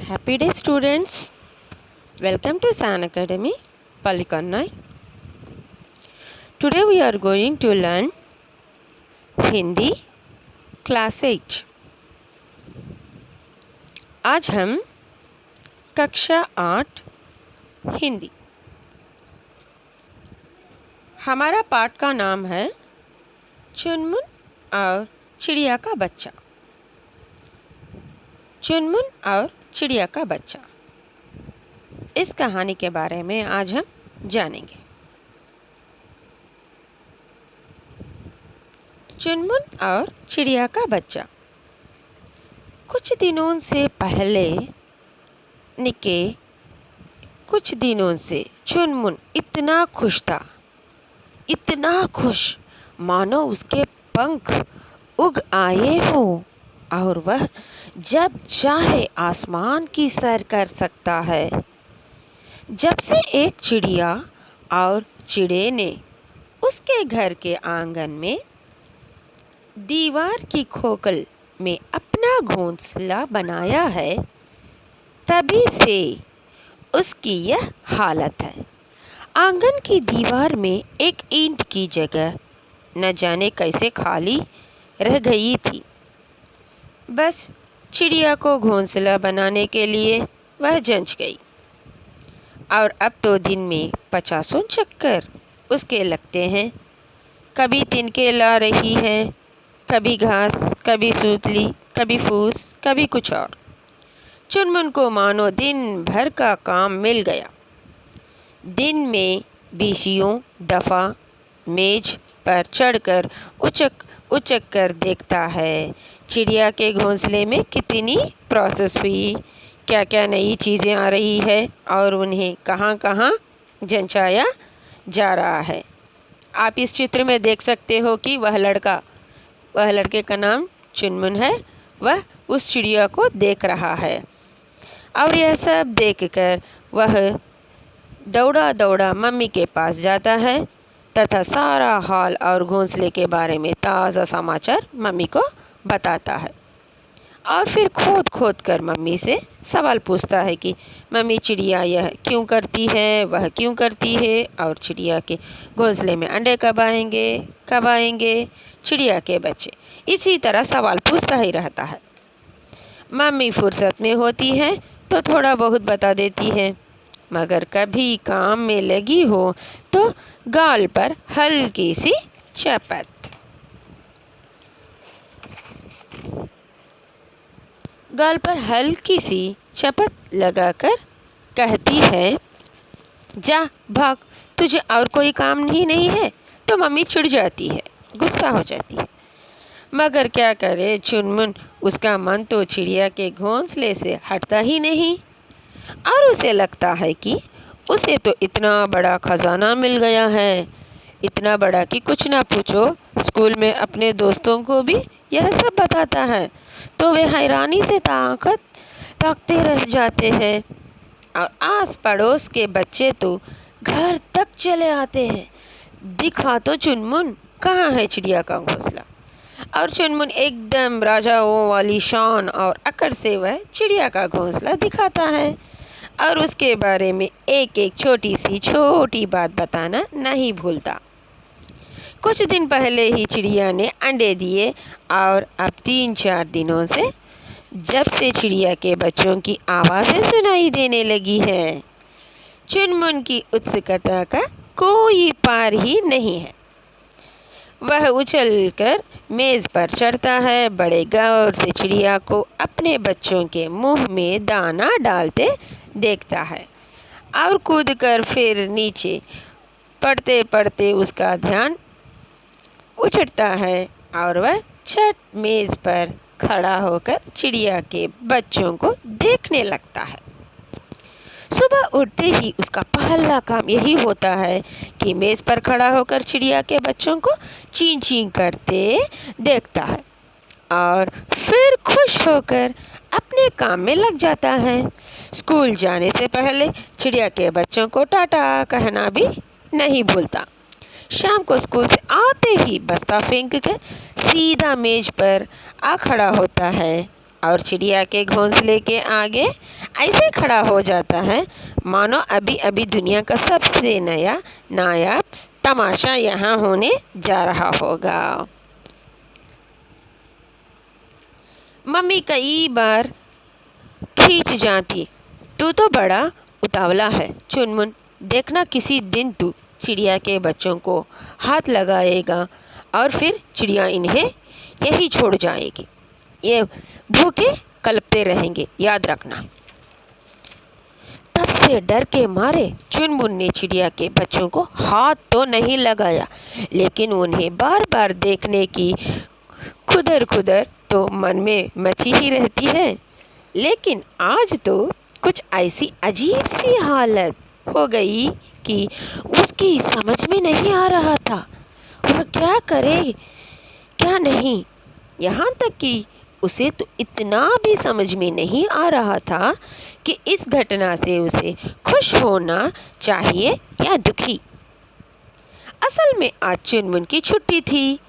Happy day, students. Welcome to San Academy, Palikannai. Today we are going to learn Hindi class 8। आज हम कक्षा 8 हिंदी। हमारा पाठ का नाम है चुनमुन और चिड़िया का बच्चा। चुनमुन और चिड़िया का बच्चा, इस कहानी के बारे में आज हम जानेंगे। चुनमुन और चिड़िया का बच्चा। कुछ दिनों से चुनमुन इतना खुश था, इतना खुश मानो उसके पंख उग आए हों और वह जब चाहे आसमान की सैर कर सकता है। जब से एक चिड़िया और चिड़े ने उसके घर के आंगन में दीवार की खोखल में अपना घोंसला बनाया है, तभी से उसकी यह हालत है। आंगन की दीवार में एक ईंट की जगह न जाने कैसे खाली रह गई थी। बस चिड़िया को घोंसला बनाने के लिए वह जंच गई और अब तो दिन में 50 चक्कर उसके लगते हैं। कभी तिनके ला रही है, कभी घास, कभी सूतली, कभी फूस, कभी कुछ और। चुनमुन को मानो दिन भर का काम मिल गया। दिन में बीसियों दफ़ा मेज पर चढ़कर उचक उचक कर देखता है चिड़िया के घोंसले में कितनी प्रोसेस हुई, क्या क्या नई चीज़ें आ रही है और उन्हें कहाँ कहाँ जंचाया जा रहा है। आप इस चित्र में देख सकते हो कि वह लड़के का नाम चुनमुन है। वह उस चिड़िया को देख रहा है और यह सब देखकर वह दौड़ा दौड़ा मम्मी के पास जाता है तथा सारा हाल और घोंसले के बारे में ताज़ा समाचार मम्मी को बताता है। और फिर खोद खोद कर मम्मी से सवाल पूछता है कि मम्मी, चिड़िया यह क्यों करती है, वह क्यों करती है, और चिड़िया के घोंसले में अंडे कब आएंगे चिड़िया के बच्चे। इसी तरह सवाल पूछता ही रहता है। मम्मी फुर्सत में होती है तो थोड़ा बहुत बता देती है, मगर कभी काम में लगी हो तो गाल पर हल्की सी चपत लगाकर कहती है, जा भाग, तुझे और कोई काम ही नहीं है। तो मम्मी चिढ़ जाती है, गुस्सा हो जाती है। मगर क्या करे चुनमुन, उसका मन तो चिड़िया के घोंसले से हटता ही नहीं और उसे लगता है कि उसे तो इतना बड़ा खजाना मिल गया है, इतना बड़ा कि कुछ ना पूछो। स्कूल में अपने दोस्तों को भी यह सब बताता है तो वे हैरानी से ताकते रह जाते हैं और आस पड़ोस के बच्चे तो घर तक चले आते हैं, दिखा तो चुनमुन कहाँ है चिड़िया का घोंसला। और चुनमुन एकदम राजाओं वाली शान और अकड़ से वह चिड़िया का घोंसला दिखाता है और उसके बारे में एक एक छोटी बात बताना नहीं भूलता। कुछ दिन पहले ही चिड़िया ने अंडे दिए और अब 3-4 दिनों से जब से चिड़िया के बच्चों की आवाज़ें सुनाई देने लगी हैं, चुनमुन की उत्सुकता का कोई पार ही नहीं है। वह उछलकर मेज़ पर चढ़ता है, बड़े गौर से चिड़िया को अपने बच्चों के मुंह में दाना डालते देखता है और कूदकर फिर नीचे पड़ते पड़ते उसका ध्यान उछटता है और वह छठ मेज़ पर खड़ा होकर चिड़िया के बच्चों को देखने लगता है। सुबह उठते ही उसका पहला काम यही होता है कि मेज़ पर खड़ा होकर चिड़िया के बच्चों को चीं चीं करते देखता है और फिर खुश होकर अपने काम में लग जाता है। स्कूल जाने से पहले चिड़िया के बच्चों को टाटा कहना भी नहीं भूलता। शाम को स्कूल से आते ही बस्ता फेंक कर सीधा मेज पर आ खड़ा होता है और चिड़िया के घोंसले के आगे ऐसे खड़ा हो जाता है मानो अभी अभी दुनिया का सबसे नया नायाब तमाशा यहाँ होने जा रहा होगा। मम्मी कई बार खींच जाती, तू तो बड़ा उतावला है चुनमुन, देखना किसी दिन तू चिड़िया के बच्चों को हाथ लगाएगा और फिर चिड़िया इन्हें यही छोड़ जाएगी, ये भूखे कलपते रहेंगे, याद रखना। तब से डर के मारे चुनमुन ने चिड़िया के बच्चों को हाथ तो नहीं लगाया, लेकिन उन्हें बार बार देखने की खुदर खुदर तो मन में मची ही रहती है। लेकिन आज तो कुछ ऐसी अजीब सी हालत हो गई कि उसकी समझ में नहीं आ रहा था वह क्या करे क्या नहीं। यहाँ तक कि उसे तो इतना भी समझ में नहीं आ रहा था कि इस घटना से उसे खुश होना चाहिए या दुखी। असल में आज चुनमुन की छुट्टी थी।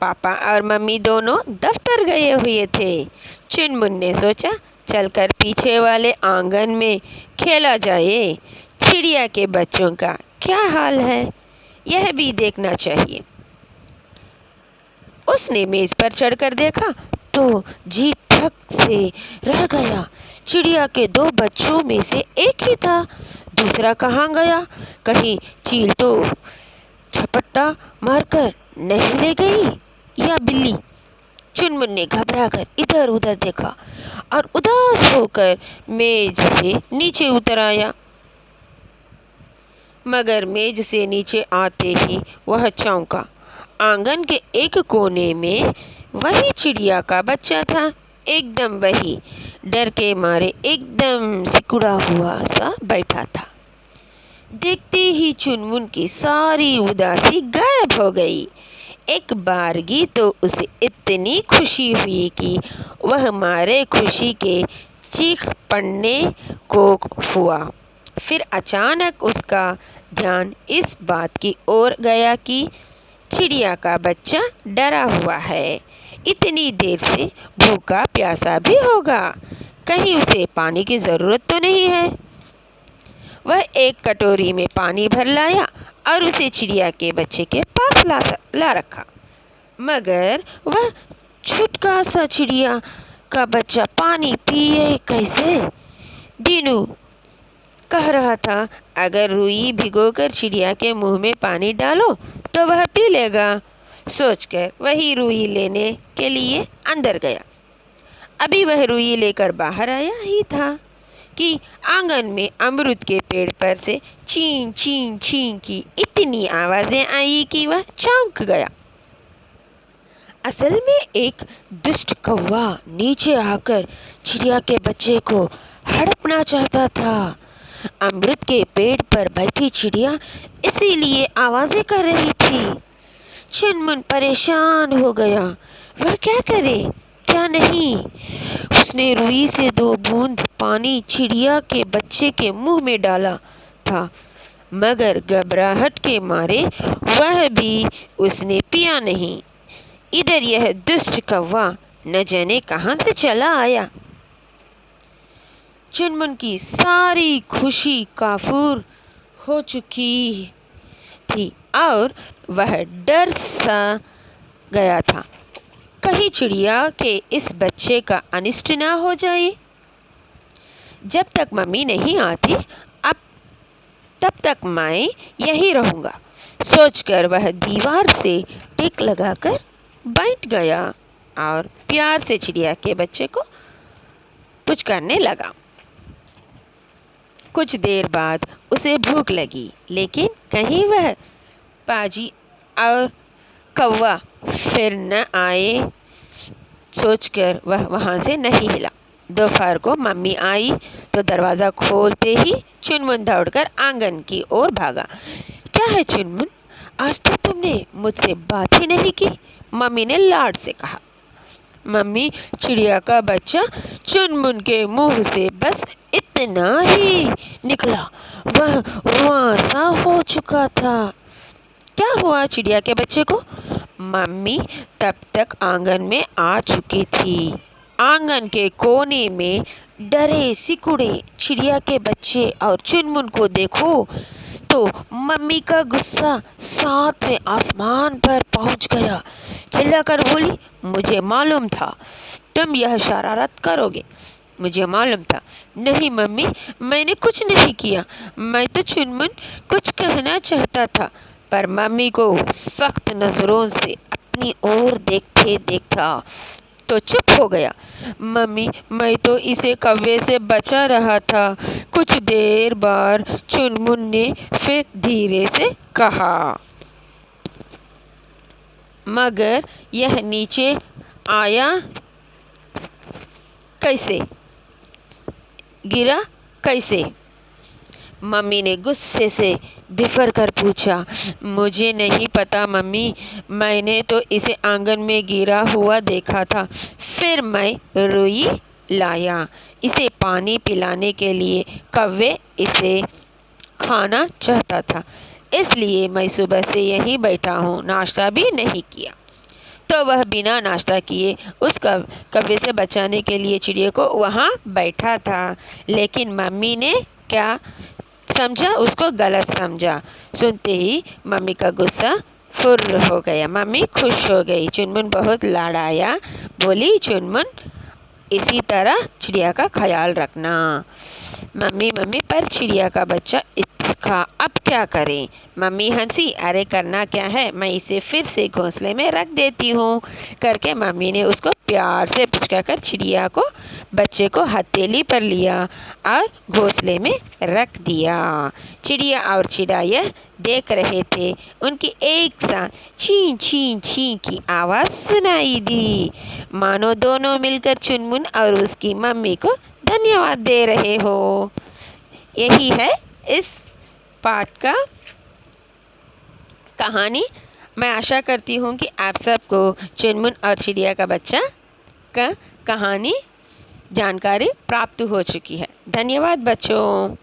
पापा और मम्मी दोनों दफ्तर गए हुए थे। चुनमुन ने सोचा चलकर पीछे वाले आंगन में खेला जाए, चिड़िया के बच्चों का क्या हाल है यह भी देखना चाहिए। उसने मेज़ पर चढ़कर देखा तो जी थक से रह गया। चिड़िया के दो बच्चों में से एक ही था, दूसरा कहाँ गया? कहीं चील तो झपट्टा मारकर नहीं ले गई या बिल्ली? चुनमुन ने घबराकर इधर उधर देखा और उदास होकर मेज से नीचे उतर आया। मगर मेज से नीचे आते ही वह चौंका। आंगन के एक कोने में वही चिड़िया का बच्चा था, एकदम वही, डर के मारे एकदम सिकुड़ा हुआ सा बैठा था। देखते ही चुनमुन की सारी उदासी गायब हो गई। एक बारगी तो उसे इतनी खुशी हुई कि वह मारे खुशी के चीख पड़ने को हुआ। फिर अचानक उसका ध्यान इस बात की ओर गया कि चिड़िया का बच्चा डरा हुआ है, इतनी देर से भूखा प्यासा भी होगा, कहीं उसे पानी की ज़रूरत तो नहीं है। वह एक कटोरी में पानी भर लाया और उसे चिड़िया के बच्चे के पास ला रखा। मगर वह छुटका सा चिड़िया का बच्चा पानी पिए कैसे? दीनू कह रहा था अगर रुई भिगोकर चिड़िया के मुंह में पानी डालो तो वह पी लेगा। सोचकर वही रुई लेने के लिए अंदर गया। अभी वह रुई लेकर बाहर आया ही था कि आंगन में अमरूद के पेड़ पर से चीं चीं चीं की इतनी आवाज़ें आई कि वह चौंक गया। असल में एक दुष्ट कौवा नीचे आकर चिड़िया के बच्चे को हड़पना चाहता था। अमरूद के पेड़ पर बैठी चिड़िया इसीलिए आवाज़ें कर रही थी। चुनमुन परेशान हो गया, वह क्या करे क्या नहीं। उसने रुई से 2 बूंद पानी चिड़िया के बच्चे के मुंह में डाला था, मगर घबराहट के मारे वह भी उसने पिया नहीं। इधर यह दुष्ट कौवा न जाने कहाँ से चला आया। चुनमुन की सारी खुशी काफूर हो चुकी थी और वह डर सा गया था, कहीं चिड़िया के इस बच्चे का अनिष्ट ना हो जाए। जब तक मम्मी नहीं आती अब तब तक मैं यहीं रहूँगा, सोचकर वह दीवार से टिक लगाकर बैठ गया और प्यार से चिड़िया के बच्चे को पुचकारने लगा। कुछ देर बाद उसे भूख लगी, लेकिन कहीं वह पाजी और कौवा फिर न आए सोचकर वह वहाँ से नहीं हिला। दोपहर को मम्मी आई तो दरवाज़ा खोलते ही चुनमुन दौड़कर आंगन की ओर भागा। क्या है चुनमुन, आज तक तुमने मुझसे बात ही नहीं की, मम्मी ने लाड से कहा। मम्मी, चिड़िया का बच्चा चुनमुन के मुंह से बस इतना ही निकला, वह रुआंसा हो चुका था। क्या हुआ चिड़िया के बच्चे को? मम्मी तब तक आंगन में आ चुकी थी। आंगन के कोने में डरे सिकुड़े चिड़िया के बच्चे और चुनमुन को देखो तो मम्मी का गुस्सा 7वें आसमान पर पहुंच गया। चिल्लाकर बोली, मुझे मालूम था तुम यह शरारत करोगे, मुझे मालूम था। नहीं मम्मी, मैंने कुछ नहीं किया, मैं तो चुनमुन कुछ कहना चाहता था, पर मम्मी को सख्त नज़रों से अपनी ओर देखते देखा तो चुप हो गया। मम्मी, मैं तो इसे कौवे से बचा रहा था। कुछ देर बाद चुनमुन ने फिर धीरे से कहा, मगर यह नीचे आया कैसे, गिरा कैसे? मम्मी ने गुस्से से बिफर कर पूछा, मुझे नहीं पता मम्मी, मैंने तो इसे आंगन में गिरा हुआ देखा था, फिर मैं रुई लाया इसे पानी पिलाने के लिए। कौवे इसे खाना चाहता था, इसलिए मैं सुबह से यहीं बैठा हूँ, नाश्ता भी नहीं किया। तो वह बिना नाश्ता किए उस कौवे से बचाने के लिए चिड़िया को वहाँ बैठा था। लेकिन मम्मी ने क्या समझा, उसको गलत समझा। सुनते ही मम्मी का गुस्सा फुर्र हो गया। मम्मी खुश हो गई। चुनमुन बहुत लाडाया। बोली, चुनमुन इसी तरह चिड़िया का ख्याल रखना। मम्मी मम्मी, पर चिड़िया का बच्चा इसका अब क्या करें? मम्मी हंसी, अरे करना क्या है, मैं इसे फिर से घोंसले में रख देती हूँ करके मम्मी ने उसको प्यार से पुचकाकर चिड़िया को बच्चे को हथेली पर लिया और घोंसले में रख दिया। चिड़िया और चिड़ा यह देख रहे थे। उनकी एक साथ छी छी छी की आवाज़ सुनाई दी, मानो दोनों मिलकर चुनमुन और उसकी मम्मी को धन्यवाद दे रहे हो। यही है इस पाठ का कहानी। मैं आशा करती हूँ कि आप सबको चुनमुन और चिड़िया का बच्चा का कहानी जानकारी प्राप्त हो चुकी है। धन्यवाद बच्चों।